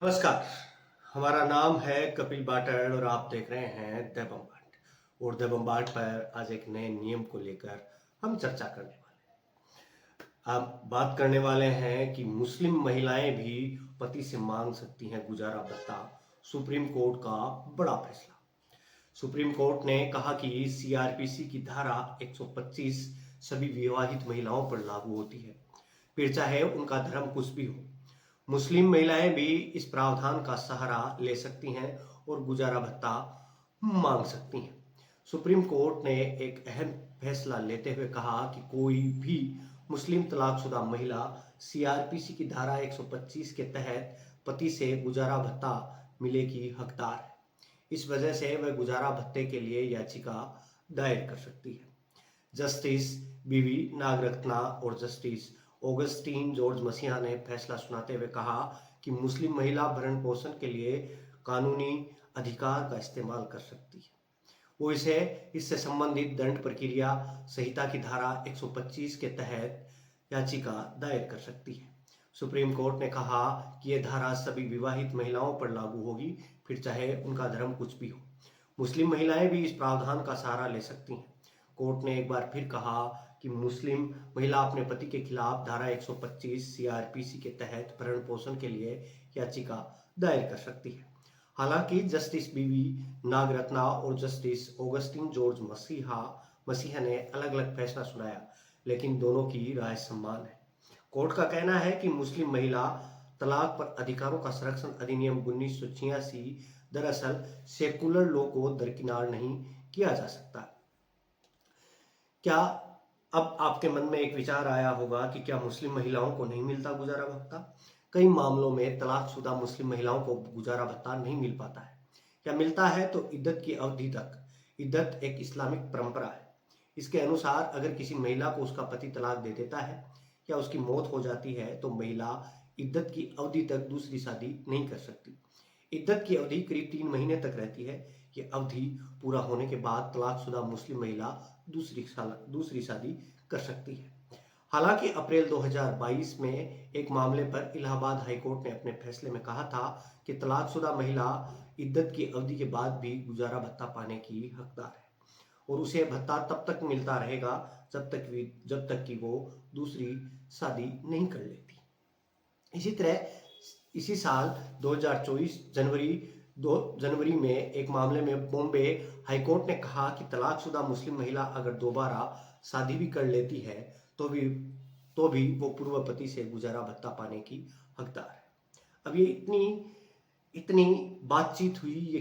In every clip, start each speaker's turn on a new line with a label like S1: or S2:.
S1: नमस्कार। हमारा नाम है कपिल बाटड़ और आप देख रहे हैं द बम्बाट। और द बम्बाट पर आज एक नए नियम को लेकर हम चर्चा करने वाले हैं। आप बात करने वाले हैं कि मुस्लिम महिलाएं भी पति से मांग सकती हैं गुजारा भत्ता। सुप्रीम कोर्ट का बड़ा फैसला। सुप्रीम कोर्ट ने कहा कि सीआरपीसी की धारा 125 सभी विवाहित महिलाओं पर लागू होती है, फिर चाहे उनका धर्म कुछ भी हो। मुस्लिम महिलाएं भी इस प्रावधान का सहारा ले सकती हैं और गुजारा भत्ता मांग सकती हैं। सुप्रीम कोर्ट ने एक अहम फैसला लेते हुए कहा कि कोई भी मुस्लिम तलाकशुदा महिला सीआरपीसी की धारा 125 के तहत पति से गुजारा भत्ता मिले की हकदार है। इस वजह से वह गुजारा भत्ते के लिए याचिका दायर कर सकती है। जस्टिस बीवी नागरत्ना और जस्टिस ऑगस्टीन जॉर्ज मसीहा ने फैसला सुनाते हुए कहा कि मुस्लिम महिला भरण पोषण के लिए कानूनी अधिकार का इस्तेमाल कर सकती है। वो इससे संबंधित दंड प्रक्रिया संहिता की धारा 125 के तहत याचिका दायर कर सकती है। सुप्रीम कोर्ट ने कहा कि यह धारा सभी विवाहित महिलाओं पर लागू होगी, फिर चाहे उनका धर्म कुछ भी हो। मुस्लिम महिलाएं भी इस प्रावधान का सहारा ले सकती हैं। कोर्ट ने एक बार फिर कहा कि मुस्लिम महिला अपने पति के खिलाफ धारा 125 सीआरपीसी के तहत भरण पोषण के लिए याचिका दायर कर सकती है। हालांकि जस्टिस बीवी नागरत्ना और जस्टिस ऑगस्टिन जॉर्ज मसीहा ने अलग अलग फैसला सुनाया, लेकिन दोनों की राय समान है। कोर्ट का कहना है कि मुस्लिम महिला तलाक पर अधिकारों का संरक्षण अधिनियम 1986 दरअसल सेकुलर लॉ को दरकिनार नहीं किया जा सकता। क्या अब आपके मन में एक विचार आया होगा कि क्या मुस्लिम महिलाओं को नहीं मिलता गुजारा भत्ता? कई मामलों में तलाकशुदा मुस्लिम महिलाओं को गुजारा भत्ता नहीं मिल पाता है, या मिलता है तो इद्दत की अवधि तक। इद्दत एक इस्लामिक परंपरा है। इसके अनुसार अगर किसी महिला को उसका पति तलाक दे देता है या उसकी मौत हो जाती है तो महिला इद्दत की अवधि तक दूसरी शादी नहीं कर सकती। इद्दत की अवधि करीब 3 महीने तक रहती है। ये अवधि पूरा होने के बाद तलाकशुदा मुस्लिम महिला दूसरी शादी कर सकती है। हालांकि अप्रैल 2022 में एक मामले पर इलाहाबाद हाईकोर्ट ने अपने फैसले में कहा था कि तलाकशुदा महिला इद्दत की अवधि के बाद भी गुजारा भत्ता पाने की हकदार है और उसे भत्ता तब तक मिलता रहेगा जब तक कि वो दूसरी शादी नहीं कर लेती। इसी तरह इसी साल 2024 जनवरी में एक मामले में बॉम्बे हाईकोर्ट ने कहा कि तलाकशुदा मुस्लिम महिला अगर दोबारा शादी भी कर लेती है तो भी वो पूर्व पति से गुजारा भत्ता पाने की हकदार है। अब ये इतनी बातचीत हुई, ये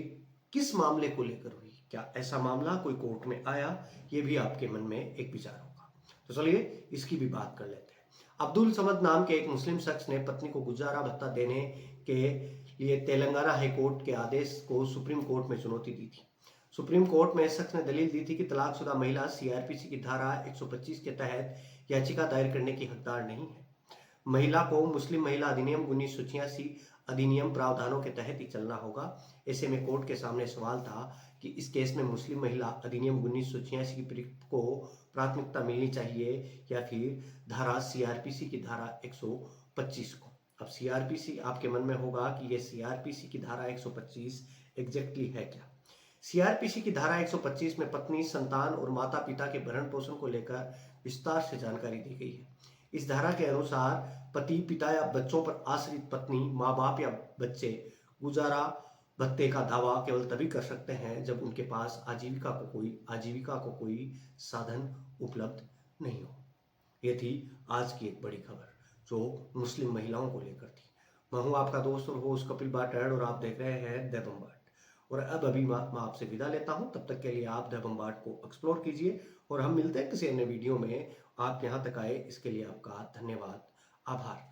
S1: किस मामले को लेकर हुई? क्या ऐसा मामला कोई कोर्ट में आया? ये भी आपके मन में एक विचार होगा। तो चलिए इसकी भी बात कर लेते हैं। अब्दुल समद नाम के एक मुस्लिम शख्स ने पत्नी को गुजारा भत्ता देने के लिए तेलंगाना हाईकोर्ट के आदेश को सुप्रीम कोर्ट में चुनौती दी थी। सुप्रीम कोर्ट में शख्स ने दलील दी थी कि तलाकशुदा महिला सीआरपीसी की धारा 125 के तहत याचिका दायर करने की हकदार नहीं है। महिला को मुस्लिम महिला अधिनियम 1986 अधिनियम प्रावधानों के तहत ही चलना होगा। ऐसे में कोर्ट के सामने सवाल था कि इस केस में मुस्लिम महिला अधिनियम 1986 की को प्राथमिकता मिलनी चाहिए या फिर धारा सीआरपीसी की धारा 125 को। अब सीआरपीसी, आपके मन में होगा कि ये सीआरपीसी की धारा 125 एग्जैक्टली है क्या? सीआरपीसी की धारा 125 में पत्नी, संतान और माता पिता के भरण पोषण को लेकर विस्तार से जानकारी दी गई है। इस धारा के अनुसार पति, पिता या बच्चों पर आश्रित पत्नी, माँ बाप या बच्चे गुजारा भत्ते का दावा केवल तभी कर सकते हैं जब उनके पास आजीविका को कोई साधन उपलब्ध नहीं हो। ये थी आज की एक बड़ी खबर जो मुस्लिम महिलाओं को लेकर थी। मैं हूँ आपका दोस्त और होस्ट कपिल बाटड़ और आप देख रहे हैं द बम्बाट। और अभी मैं आपसे विदा लेता हूँ। तब तक के लिए आप द बम्बाट को एक्सप्लोर कीजिए और हम मिलते हैं किसी अन्य वीडियो में। आप यहाँ तक आए इसके लिए आपका धन्यवाद, आभार।